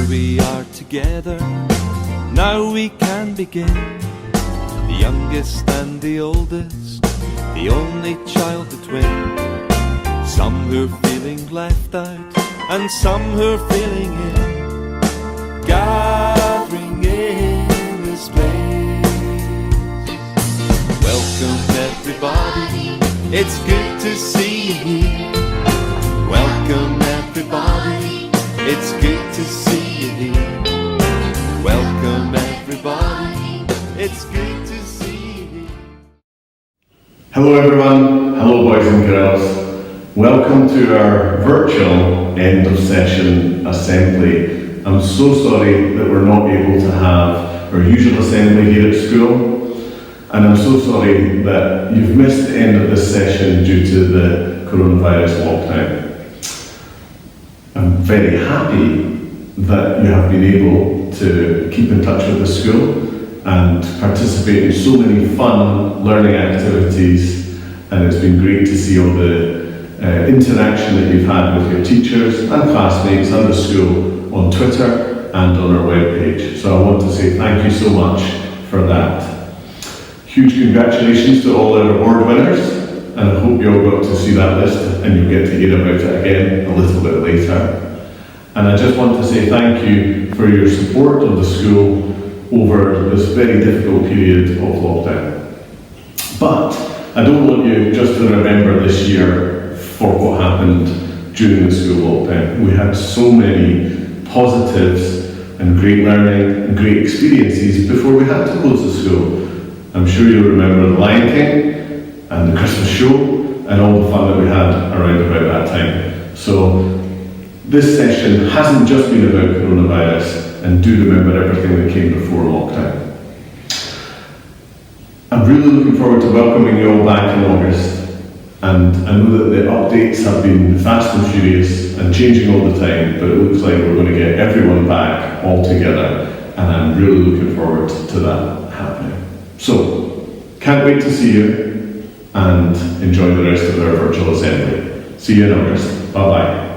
we are together, now we can begin. The youngest and the oldest, the only child to twin. Some who are feeling left out, and some who are feeling in, gathering in this place. Welcome everybody, it's good to see you here. Welcome everybody, it's good to see you here. Welcome everybody, it's good to see you here. Hello everyone, hello boys and girls. Welcome to our virtual end of session assembly. I'm so sorry that we're not able to have our usual assembly here at school, and I'm so sorry that you've missed the end of this session due to the coronavirus lockdown. I'm very happy that you have been able to keep in touch with the school and participate in so many fun learning activities, and it's been great to see all the interaction that you've had with your teachers and classmates and the school on Twitter and on our webpage. So I want to say thank you so much for that. Huge congratulations to all our award winners, and I hope you all got to see that list and you'll get to hear about it again a little bit later. And I just want to say thank you for your support of the school over this very difficult period of lockdown. But I don't want you just to remember this year for what happened during the school lockdown. We had so many positives and great learning and great experiences before we had to close the school. I'm sure you'll remember the Lion King and the Christmas show and all the fun that we had around about that time. So this session hasn't just been about coronavirus, and do remember everything that came before lockdown. I'm really looking forward to welcoming you all back in August. And I know that the updates have been fast and furious and changing all the time, but it looks like we're going to get everyone back all together, and I'm really looking forward to that happening. So, can't wait to see you, and enjoy the rest of our virtual assembly. See you in August. Bye-bye.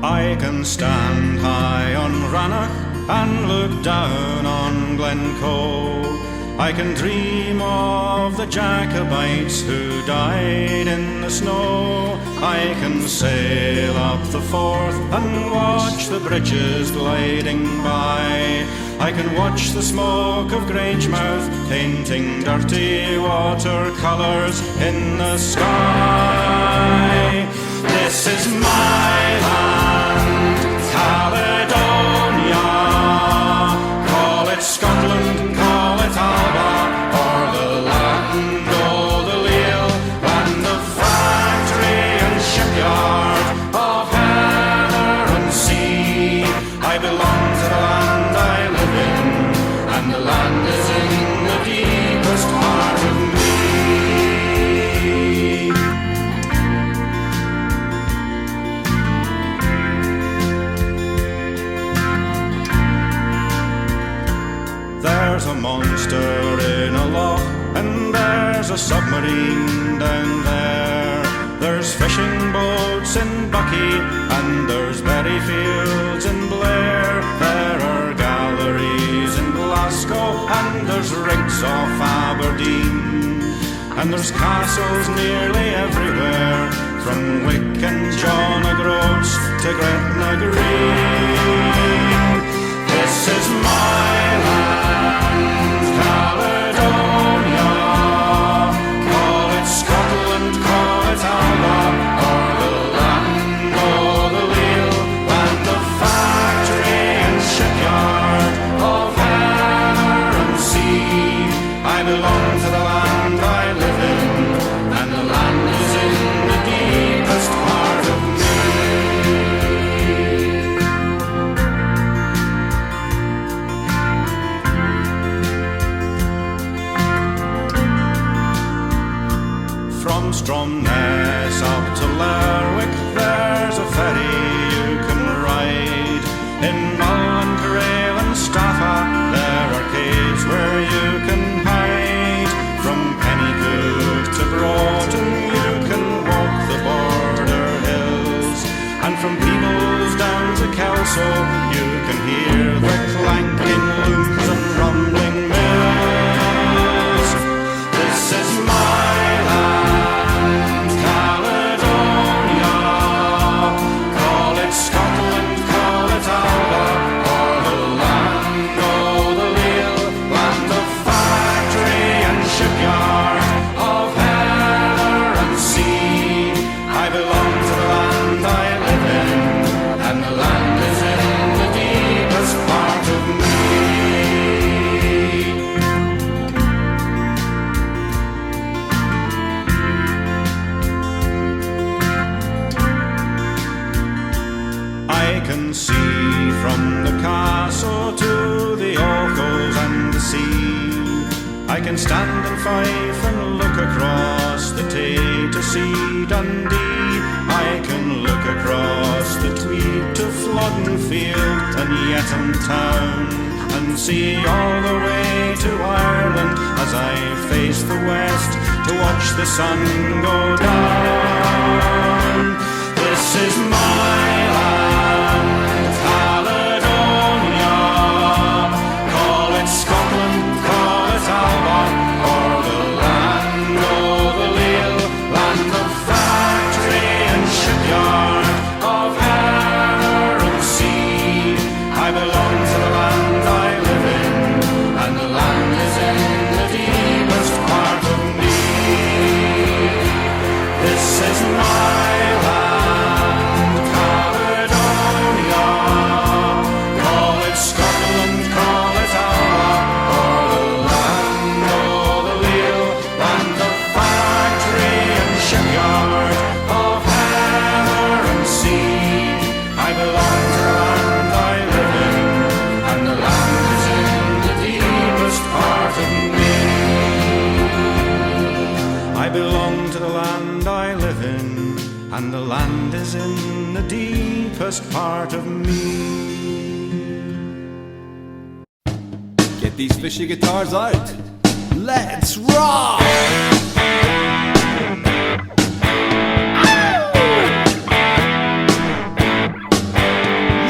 I can stand high on Rannoch and look down on Glencoe. I can dream of the Jacobites who died in the snow. I can sail up the Forth and watch the bridges gliding by. I can watch the smoke of Grangemouth painting dirty watercolours in the sky. This is my land, Caledonia. Call it Scotland, call it Alba, or the land o' the Leal, land of factory and shipyard, of heather and sea. I belong to the land I live in, and the land is in the deepest heart of me. There's a monster in a loch, and there's a submarine down there. There's fishing boats in Buckie, and there's berry fields in Blair. There are galleries in Glasgow, and there's rigs off Aberdeen. And there's castles nearly everywhere, from Wick and John O'Groats to Gretna Green. This is my land, Caledonia. Call it Scotland, call it Alba, or the land o' the Leal, land of factory and shipyard, of heather and sea. I belong to the land I live in, and the land is in the deepest heart of me. From Stromness up to Lerwick, there's a ferry you can ride. In Mull and Crail and Staffa, there are caves you can hear the clanking looms and rumbling mills. This is my land, Caledonia. Call it Scotland, call it Alba, or the land o' the Leith, land of factory and shipyard, of heather and sea. I belong to the land I live in, and the land is in the deepest part of me. I can see from the castle to the Ochils and the sea. I can stand and Fife and look across the Tay to see Dundee. I can look across the Tweed to Flodden Field and Yetton Town, and see all the way to Ireland as I face the west to watch the sun go down. This is my land, Caledonia. Call it Scotland, call it Alba, or the land o' the Leith, land of factory and shipyard, of heather and sea. I belong to the land I live in, and the land is in the deepest part of me. This is my land, Caledonia. Call it Scotland, call it Alba, or the land o' the Leith, land of factory and shipyard, of heather and sea. I belong to the land I live in, and the land is in the deepest part of me. I belong to the land I live in, and the land is in the deepest part of me. Get these fishy guitars out. Let's rock!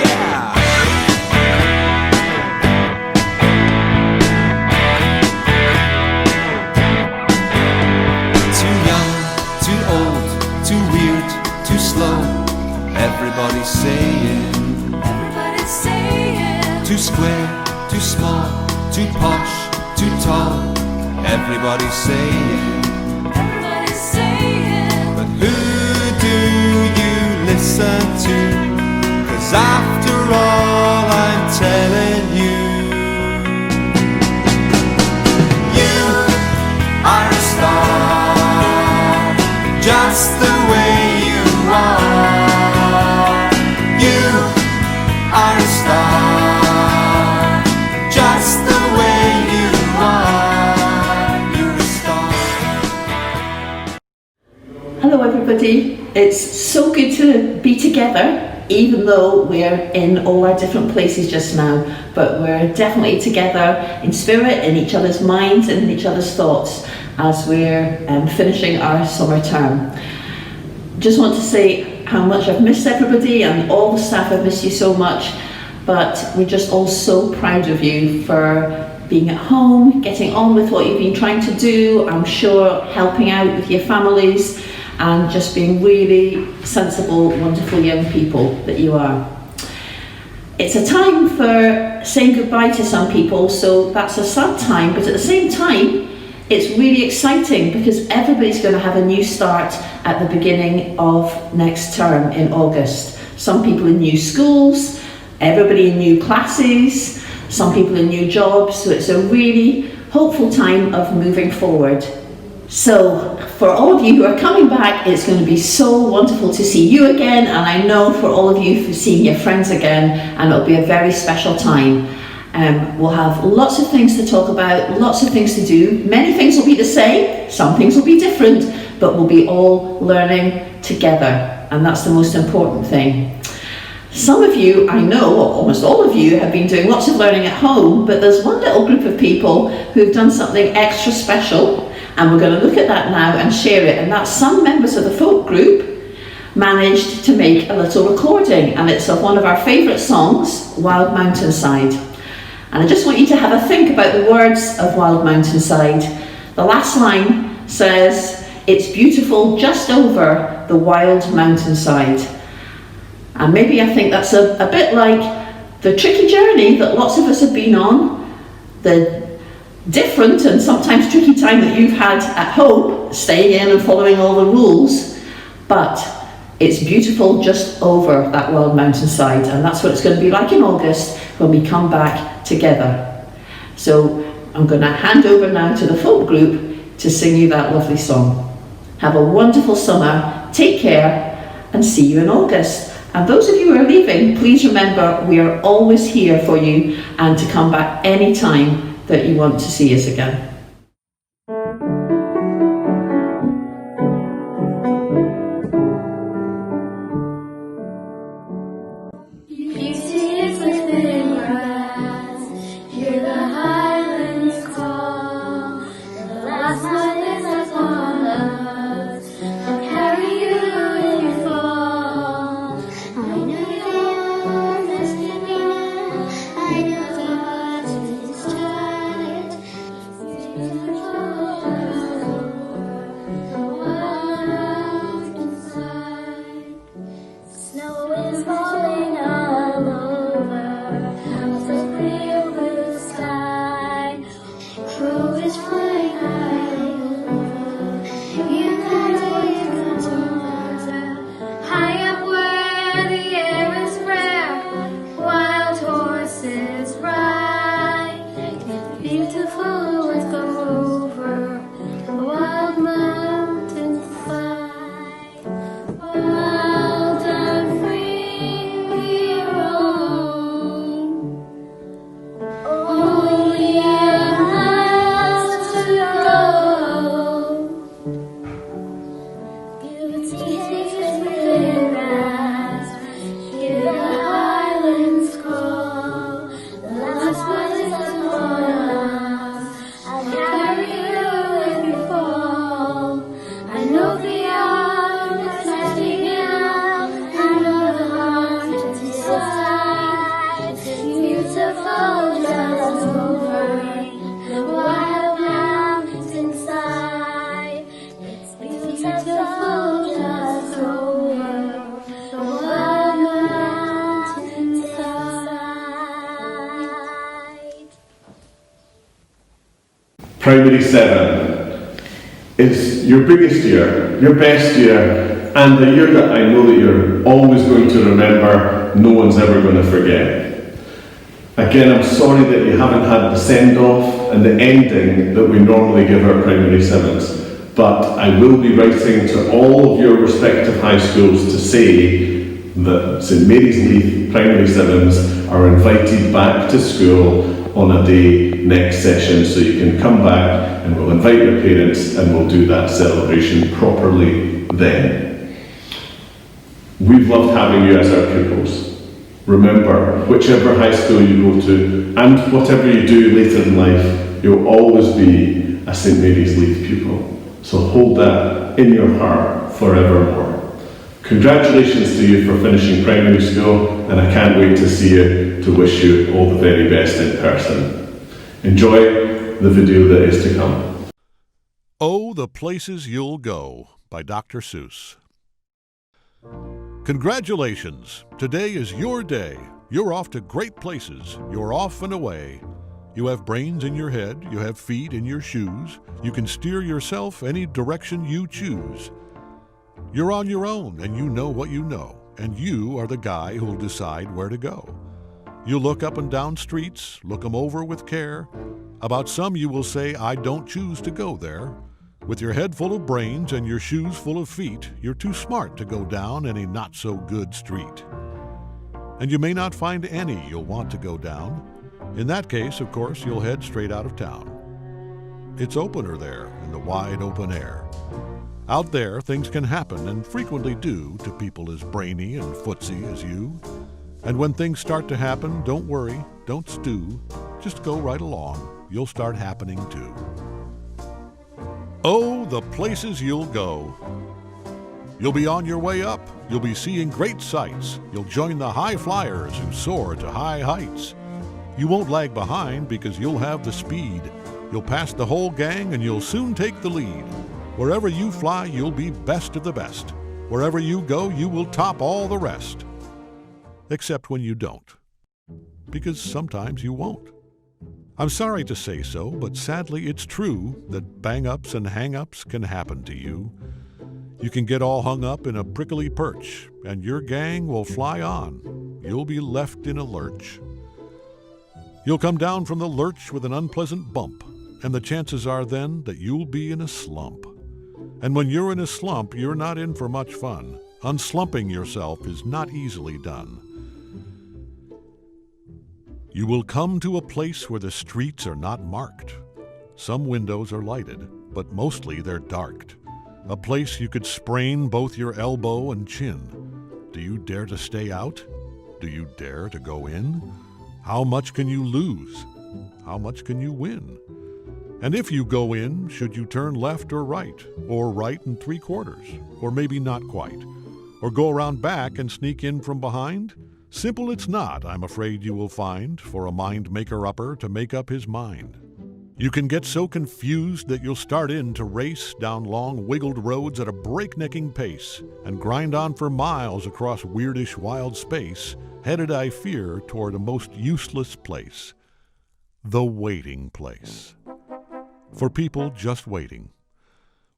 Yeah! Too young, too old, too weird, too slow. Everybody's saying. Everybody's saying, Too square, too small, too posh, too tall. Everybody's saying. everybody's saying, But who do you listen to? 'Cause after all I'm telling you, you are a star, just the way you are. You are a star, just the way you are. You're a star. Hello everybody, it's so good to be together, even though we're in all our different places just now, but we're definitely together in spirit, in each other's minds and in each other's thoughts as we're finishing our summer term. Just want to say how much I've missed everybody, and all the staff have missed you so much, but we're just all so proud of you for being at home, getting on with what you've been trying to do, I'm sure helping out with your families, and just being really sensible, wonderful young people that you are. It's a time for saying goodbye to some people, so that's a sad time, but at the same time, it's really exciting because everybody's going to have a new start at the beginning of next term in August. Some people in new schools, everybody in new classes, some people in new jobs, so it's a really hopeful time of moving forward. So for all of you who are coming back, it's going to be so wonderful to see you again, and I know for all of you for seeing your friends again, and it'll be a very special time. We'll have lots of things to talk about, lots of things to do. Many things will be the same, some things will be different, but we'll be all learning together, and that's the most important thing. Some of you, I know, or almost all of you, have been doing lots of learning at home, but there's one little group of people who've done something extra special, and we're going to look at that now and share it, and that's some members of the folk group managed to make a little recording, and it's of one of our favourite songs, Wild Mountainside. And I just want you to have a think about the words of Wild Mountainside. The last line says, "It's beautiful just over the wild mountainside." And maybe I think that's a bit like the tricky journey that lots of us have been on, the different and sometimes tricky time that you've had at home, staying in and following all the rules, but it's beautiful just over that wild mountainside, and that's what it's going to be like in August when we come back together. So I'm going to hand over now to the folk group to sing you that lovely song. Have a wonderful summer, take care, and see you in August. And those of you who are leaving, please remember we are always here for you and to come back any time that you want to see us again. You see it within grass, hear the highlands call. The last one is upon us, I'll carry you in your fall. I know you're listening, I know the heart is tired. It's beautiful, the wild inside. Snow is falling all over the clear blue sky. Crow is flying high over. You know you can high up where the air is rare. Wild horses ride. It's beautiful with go over the wild mountainside. Wild and free we roam. Only a mile to go. Beauty is within us. Hear the highlands call. The last one is upon us. I'll carry you in your fall. I know the hour is resting out. I know the heart is inside. It's beautiful just over the wild mountains inside. It's beautiful just over the wild mountains inside. Primary 7 is your biggest year, your best year, and the year that I know that you're always going to remember, no one's ever going to forget. Again, I'm sorry that you haven't had the send-off and the ending that we normally give our primary 7s, but I will be writing to all of your respective high schools to say that St Mary's Leith primary 7s are invited back to school on a day next session, so you can come back and we'll invite your parents and we'll do that celebration properly then. We've loved having you as our pupils. Remember, whichever high school you go to and whatever you do later in life, you'll always be a St Mary's Leith pupil. So hold that in your heart forevermore. Congratulations to you for finishing primary school, and I can't wait to see you to wish you all the very best in person. Enjoy the video that is to come. Oh, the Places You'll Go by Dr. Seuss. Congratulations! Today is your day. You're off to great places. You're off and away. You have brains in your head. You have feet in your shoes. You can steer yourself any direction you choose. You're on your own, and you know what you know, and you are the guy who'll decide where to go. You'll look up and down streets, look 'em over with care. About some you will say, I don't choose to go there. With your head full of brains and your shoes full of feet, you're too smart to go down any not-so-good street. And you may not find any you'll want to go down. In that case, of course, you'll head straight out of town. It's opener there in the wide open air. Out there, things can happen, and frequently do, to people as brainy and footsy as you. And when things start to happen, don't worry, don't stew. Just go right along. You'll start happening too. Oh, the places you'll go. You'll be on your way up. You'll be seeing great sights. You'll join the high flyers who soar to high heights. You won't lag behind because you'll have the speed. You'll pass the whole gang and you'll soon take the lead. Wherever you fly, you'll be best of the best. Wherever you go, you will top all the rest. Except when you don't. Because sometimes you won't. I'm sorry to say so, but sadly it's true that bang-ups and hang-ups can happen to you. You can get all hung up in a prickly perch, and your gang will fly on. You'll be left in a lurch. You'll come down from the lurch with an unpleasant bump, and the chances are then that you'll be in a slump. And when you're in a slump, you're not in for much fun. Unslumping yourself is not easily done. You will come to a place where the streets are not marked. Some windows are lighted, but mostly they're darked. A place you could sprain both your elbow and chin. Do you dare to stay out? Do you dare to go in? How much can you lose? How much can you win? And if you go in, should you turn left or right and 3/4, or maybe not quite, or go around back and sneak in from behind? Simple it's not, I'm afraid you will find, for a mind-maker-upper to make up his mind. You can get so confused that you'll start in to race down long, wiggled roads at a breaknecking pace and grind on for miles across weirdish wild space, headed, I fear, toward a most useless place. The waiting place. For people just waiting.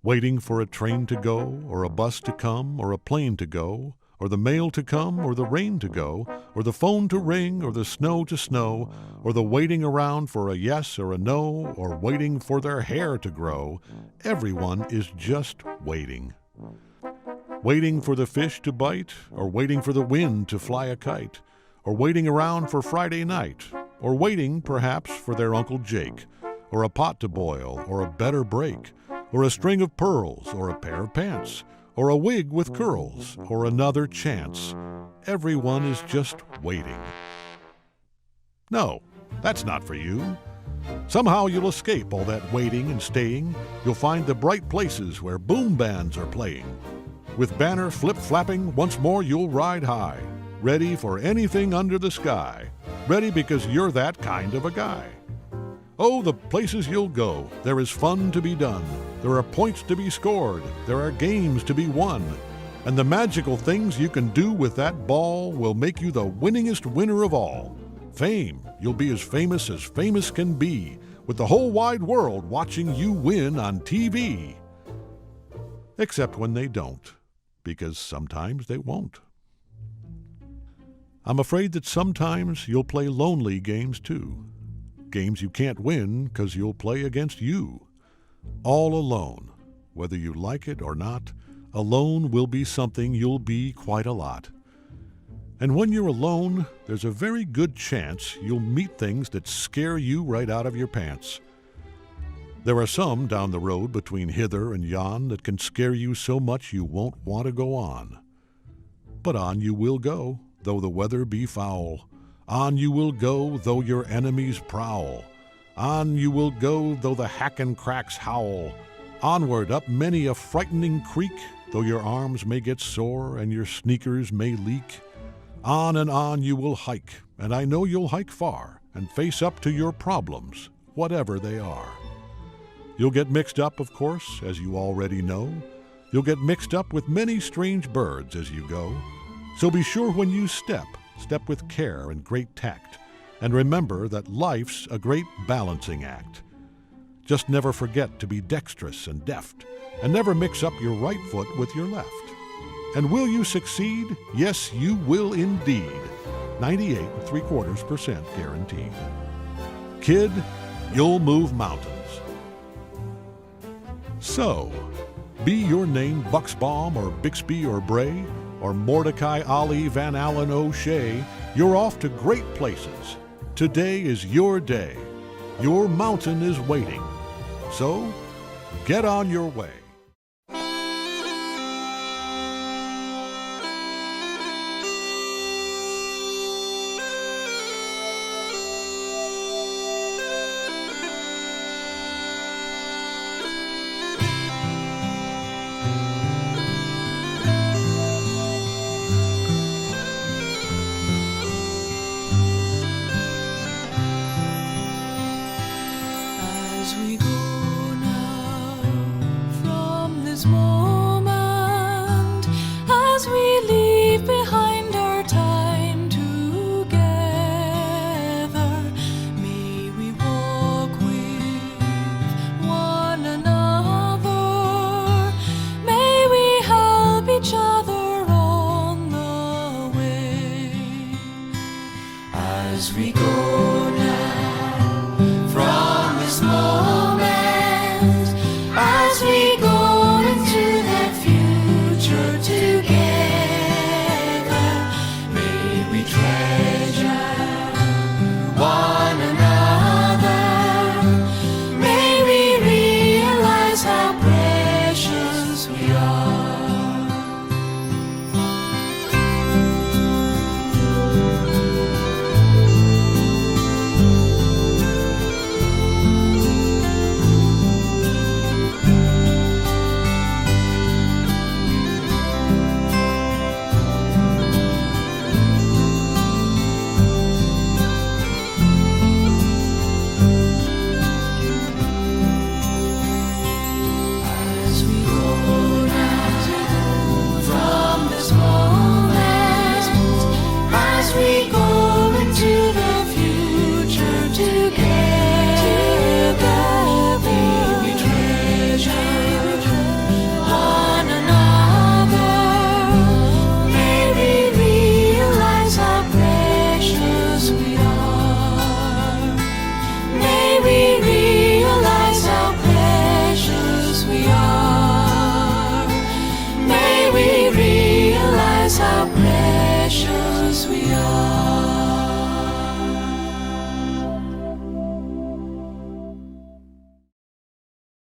Waiting for a train to go, or a bus to come, or a plane to go, or the mail to come, or the rain to go, or the phone to ring, or the snow to snow, or the waiting around for a yes or a no, or waiting for their hair to grow. Everyone is just waiting. Waiting for the fish to bite, or waiting for the wind to fly a kite, or waiting around for Friday night, or waiting, perhaps, for their Uncle Jake, or a pot to boil, or a better break, or a string of pearls, or a pair of pants, or a wig with curls, or another chance. Everyone is just waiting. No, that's not for you. Somehow you'll escape all that waiting and staying. You'll find the bright places where boom bands are playing. With banner flip-flapping, once more you'll ride high, ready for anything under the sky, ready because you're that kind of a guy. Oh, the places you'll go, there is fun to be done. There are points to be scored. There are games to be won. And the magical things you can do with that ball will make you the winningest winner of all. Fame, you'll be as famous can be, with the whole wide world watching you win on TV. Except when they don't, because sometimes they won't. I'm afraid that sometimes you'll play lonely games too. Games you can't win because you'll play against you. All alone, whether you like it or not, alone will be something you'll be quite a lot. And when you're alone, there's a very good chance you'll meet things that scare you right out of your pants. There are some down the road between hither and yon that can scare you so much you won't want to go on. But on you will go, though the weather be foul. On you will go, though your enemies prowl. On you will go, though the hack and cracks howl. Onward up many a frightening creek, though your arms may get sore and your sneakers may leak. On and on you will hike, and I know you'll hike far, and face up to your problems, whatever they are. You'll get mixed up, of course, as you already know. You'll get mixed up with many strange birds as you go. So be sure when you step with care and great tact, and remember that life's a great balancing act. Just never forget to be dexterous and deft, and never mix up your right foot with your left. And will you succeed? Yes, you will indeed. 98.75% guaranteed. Kid, you'll move mountains. So, be your name Buxbaum or Bixby or Bray, or Mordecai Ali Van Allen O'Shea, you're off to great places. Today is your day. Your mountain is waiting. So, get on your way. together.